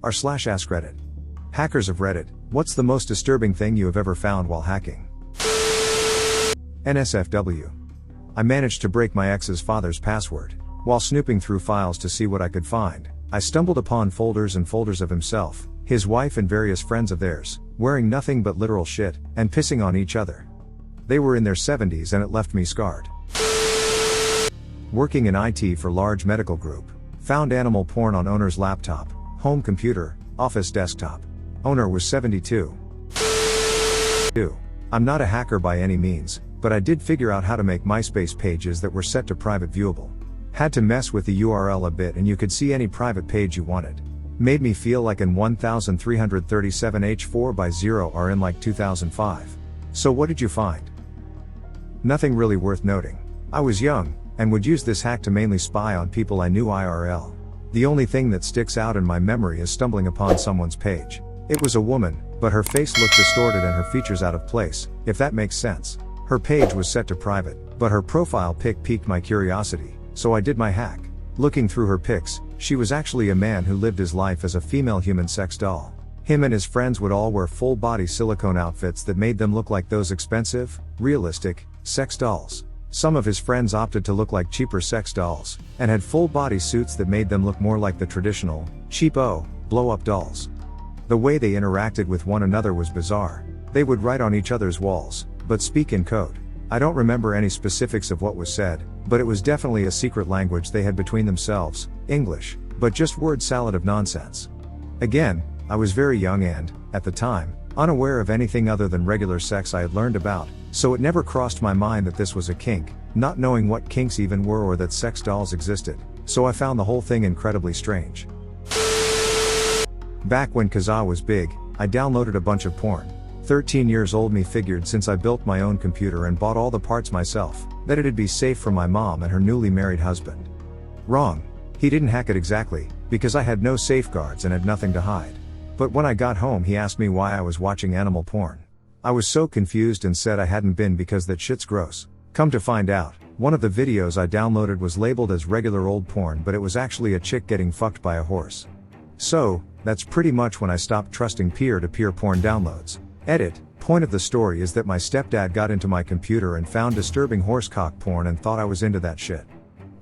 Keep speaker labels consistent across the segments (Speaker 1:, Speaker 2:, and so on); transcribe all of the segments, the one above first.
Speaker 1: r/askreddit. Hackers of Reddit, what's the most disturbing thing you have ever found while hacking? NSFW. I managed to break my ex's father's password. While snooping through files to see what I could find, I stumbled upon folders and folders of himself, his wife and various friends of theirs, wearing nothing but literal shit, and pissing on each other. They were in their 70s and it left me scarred. Working in IT for large medical group. Found animal porn on owner's laptop, home computer, office desktop. Owner was 72. I'm not a hacker by any means, but I did figure out how to make MySpace pages that were set to private viewable. Had to mess with the URL a bit and you could see any private page you wanted. Made me feel like in 1337 H4x0 are in like 2005. So what did you find? Nothing really worth noting. I was young, and would use this hack to mainly spy on people I knew IRL. The only thing that sticks out in my memory is stumbling upon someone's page. It was a woman, but her face looked distorted and her features out of place, if that makes sense. Her page was set to private, but her profile pic piqued my curiosity, so I did my hack. Looking through her pics, she was actually a man who lived his life as a female human sex doll. Him and his friends would all wear full-body silicone outfits that made them look like those expensive, realistic, sex dolls. Some of his friends opted to look like cheaper sex dolls, and had full-body suits that made them look more like the traditional, cheapo, blow-up dolls. The way they interacted with one another was bizarre. They would write on each other's walls, but speak in code. I don't remember any specifics of what was said, but it was definitely a secret language they had between themselves, English, but just word salad of nonsense. Again, I was very young and, at the time, unaware of anything other than regular sex I had learned about, so it never crossed my mind that this was a kink, not knowing what kinks even were or that sex dolls existed, so I found the whole thing incredibly strange. Back when Kazaa was big, I downloaded a bunch of porn. 13 years old me figured since I built my own computer and bought all the parts myself, that it'd be safe for my mom and her newly married husband. Wrong. He didn't hack it exactly, because I had no safeguards and had nothing to hide. But when I got home he asked me why I was watching animal porn. I was so confused and said I hadn't been because that shit's gross. Come to find out, one of the videos I downloaded was labeled as regular old porn but it was actually a chick getting fucked by a horse. So, that's pretty much when I stopped trusting peer-to-peer porn downloads. Edit, point of the story is that my stepdad got into my computer and found disturbing horsecock porn and thought I was into that shit.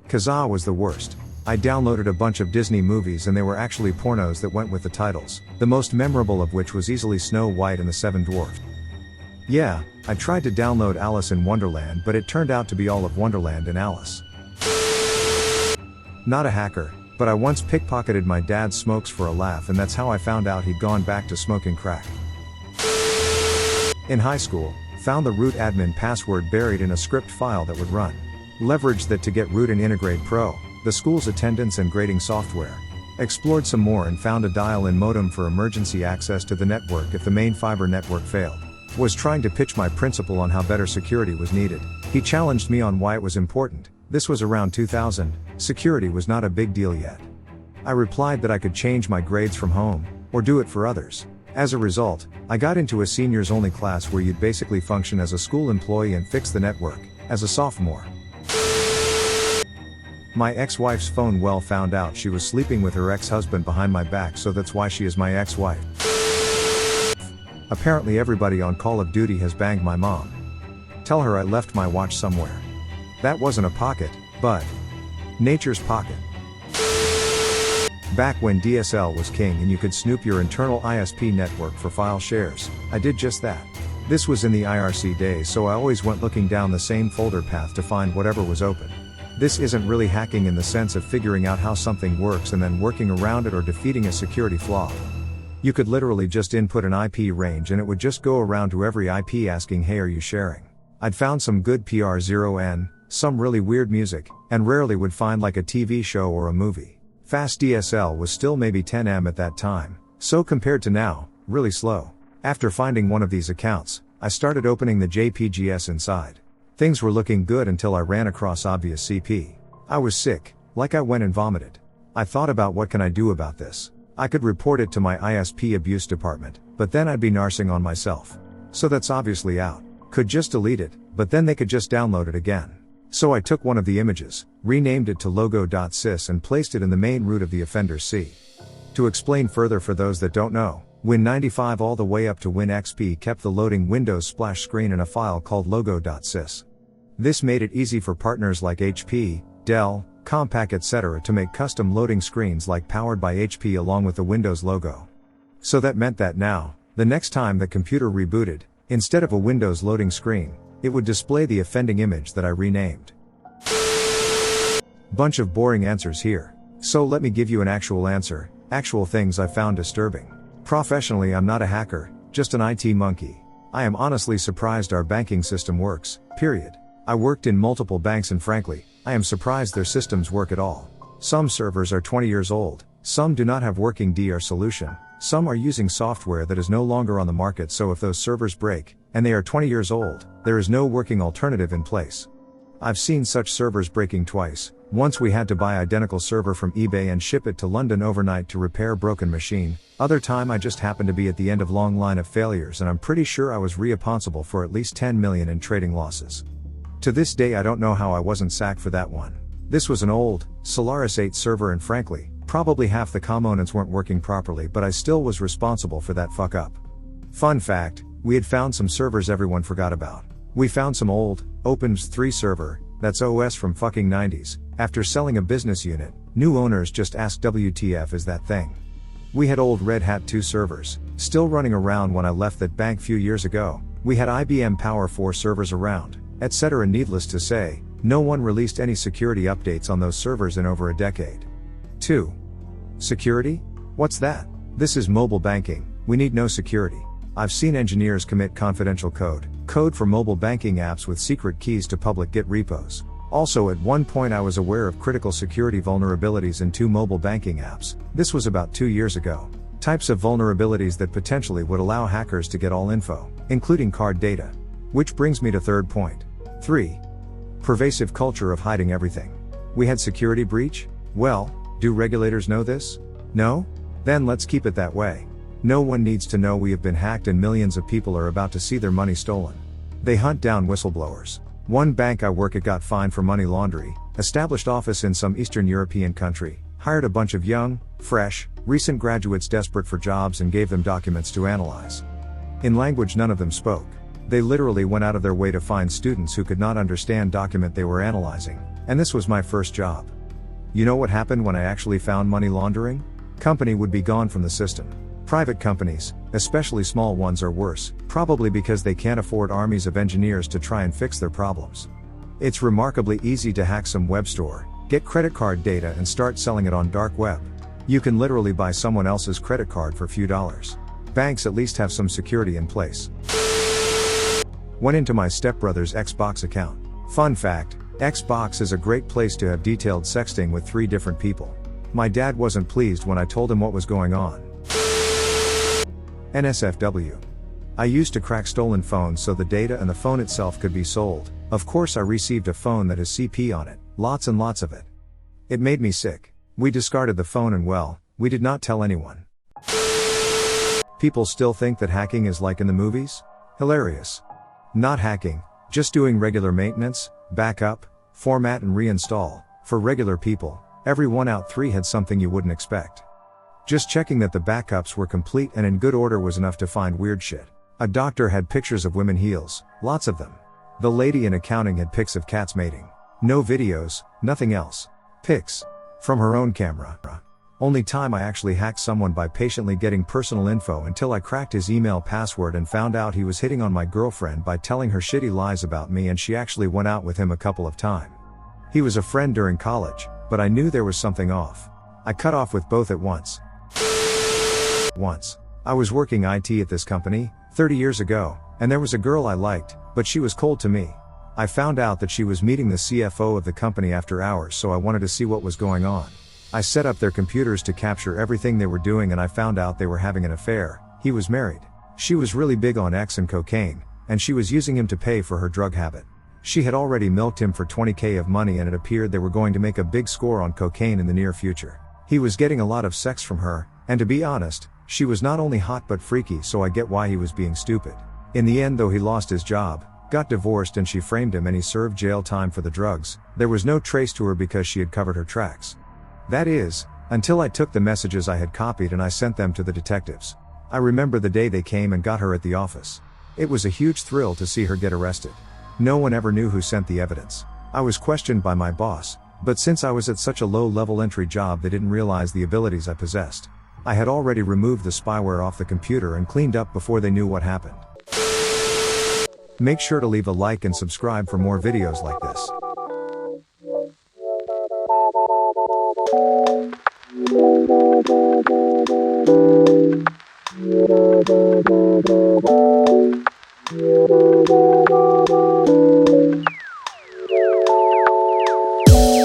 Speaker 1: Kazaa was the worst. I downloaded a bunch of Disney movies and they were actually pornos that went with the titles, the most memorable of which was easily Snow White and the Seven Dwarfs. Yeah, I tried to download Alice in Wonderland but it turned out to be all of Wonderland and Alice. Not a hacker, but I once pickpocketed my dad's smokes for a laugh and that's how I found out he'd gone back to smoking crack. In high school, found the root admin password buried in a script file that would run. Leveraged that to get root and integrate Pro, the school's attendance and grading software. Explored some more and found a dial-in modem for emergency access to the network if the main fiber network failed. Was trying to pitch my principal on how better security was needed. He challenged me on why it was important. This was around 2000, security was not a big deal yet. I replied that I could change my grades from home, or do it for others. As a result, I got into a seniors only class where you'd basically function as a school employee and fix the network, as a sophomore. My ex-wife's phone well found out she was sleeping with her ex-husband behind my back, so that's why she is my ex-wife. Apparently everybody on Call of Duty has banged my mom. Tell her I left my watch somewhere. That wasn't a pocket, but nature's pocket. Back when DSL was king and you could snoop your internal ISP network for file shares, I did just that. This was in the IRC days, so I always went looking down the same folder path to find whatever was open. This isn't really hacking in the sense of figuring out how something works and then working around it or defeating a security flaw. You could literally just input an IP range and it would just go around to every IP asking, hey, are you sharing? I'd found some good PR0N, some really weird music, and rarely would find like a TV show or a movie. Fast DSL was still maybe 10 M at that time, so compared to now, really slow. After finding one of these accounts, I started opening the JPGs inside. Things were looking good until I ran across obvious CP. I was sick, like I went and vomited. I thought about what can I do about this. I could report it to my ISP abuse department, but then I'd be narsing on myself. So that's obviously out. Could just delete it, but then they could just download it again. So I took one of the images, renamed it to logo.sys and placed it in the main root of the offender's C. To explain further for those that don't know, Win95 all the way up to WinXP kept the loading Windows splash screen in a file called logo.sys. This made it easy for partners like HP, Dell, Compaq etc. to make custom loading screens like powered by HP along with the Windows logo. So that meant that now, the next time the computer rebooted, instead of a Windows loading screen, it would display the offending image that I renamed. Bunch of boring answers here. So let me give you an actual answer, actual things I found disturbing. Professionally, I'm not a hacker, just an IT monkey. I am honestly surprised our banking system works, period. I worked in multiple banks and frankly, I am surprised their systems work at all. Some servers are 20 years old, some do not have working DR solution, some are using software that is no longer on the market, so if those servers break, and they are 20 years old, there is no working alternative in place. I've seen such servers breaking twice. Once we had to buy identical server from eBay and ship it to London overnight to repair broken machine. Other time I just happened to be at the end of long line of failures and I'm pretty sure I was responsible for at least 10 million in trading losses. To this day I don't know how I wasn't sacked for that one. This was an old, Solaris 8 server and frankly, probably half the components weren't working properly, but I still was responsible for that fuck up. Fun fact, we had found some servers everyone forgot about. We found some old, OpenS 3 server, that's OS from fucking 90s, after selling a business unit, new owners just asked WTF is that thing. We had old Red Hat 2 servers, still running around when I left that bank few years ago, we had IBM Power 4 servers around, etc. Needless to say, no one released any security updates on those servers in over a decade. 2. Security? What's that? This is mobile banking, we need no security. I've seen engineers commit confidential code for mobile banking apps with secret keys to public Git repos. Also at one point I was aware of critical security vulnerabilities in 2 mobile banking apps. This was about 2 years ago. Types of vulnerabilities that potentially would allow hackers to get all info, including card data. Which brings me to third point. 3. Pervasive culture of hiding everything. We had security breach? Well, do regulators know this? No? Then let's keep it that way. No one needs to know we have been hacked and millions of people are about to see their money stolen. They hunt down whistleblowers. One bank I work at got fined for money laundering, established office in some Eastern European country, hired a bunch of young, fresh, recent graduates desperate for jobs and gave them documents to analyze. In language none of them spoke. They literally went out of their way to find students who could not understand document they were analyzing, and this was my first job. You know what happened when I actually found money laundering? Company would be gone from the system. Private companies, especially small ones, are worse, probably because they can't afford armies of engineers to try and fix their problems. It's remarkably easy to hack some web store, get credit card data and start selling it on dark web. You can literally buy someone else's credit card for a few dollars. Banks at least have some security in place. Went into my stepbrother's Xbox account. Fun fact, Xbox is a great place to have detailed sexting with 3 different people. My dad wasn't pleased when I told him what was going on. NSFW. I used to crack stolen phones so the data and the phone itself could be sold. Of course I received a phone that has CP on it, lots and lots of it. It made me sick. We discarded the phone and well, we did not tell anyone. People still think that hacking is like in the movies? Hilarious. Not hacking, just doing regular maintenance, backup, format and reinstall. For regular people, every 1 out 3 had something you wouldn't expect. Just checking that the backups were complete and in good order was enough to find weird shit. A doctor had pictures of women heels, lots of them. The lady in accounting had pics of cats mating. No videos, nothing else. Pics. From her own camera. Only time I actually hacked someone by patiently getting personal info until I cracked his email password and found out he was hitting on my girlfriend by telling her shitty lies about me, and she actually went out with him a couple of times. He was a friend during college, but I knew there was something off. I cut off with both at once. Once. I was working IT at this company, 30 years ago, and there was a girl I liked, but she was cold to me. I found out that she was meeting the CFO of the company after hours, so I wanted to see what was going on. I set up their computers to capture everything they were doing and I found out they were having an affair. He was married. She was really big on X and cocaine, and she was using him to pay for her drug habit. She had already milked him for $20,000 of money and it appeared they were going to make a big score on cocaine in the near future. He was getting a lot of sex from her, and to be honest, she was not only hot but freaky, so I get why he was being stupid. In the end though, he lost his job, got divorced, and she framed him and he served jail time for the drugs. There was no trace to her because she had covered her tracks. That is, Until I took the messages I had copied and I sent them to the detectives. I remember the day they came and got her at the office. It was a huge thrill to see her get arrested. No one ever knew who sent the evidence. I was questioned by my boss, but since I was at such a low-level entry job they didn't realize the abilities I possessed. I had already removed the spyware off the computer and cleaned up before they knew what happened. Make sure to leave a like and subscribe for more videos like this.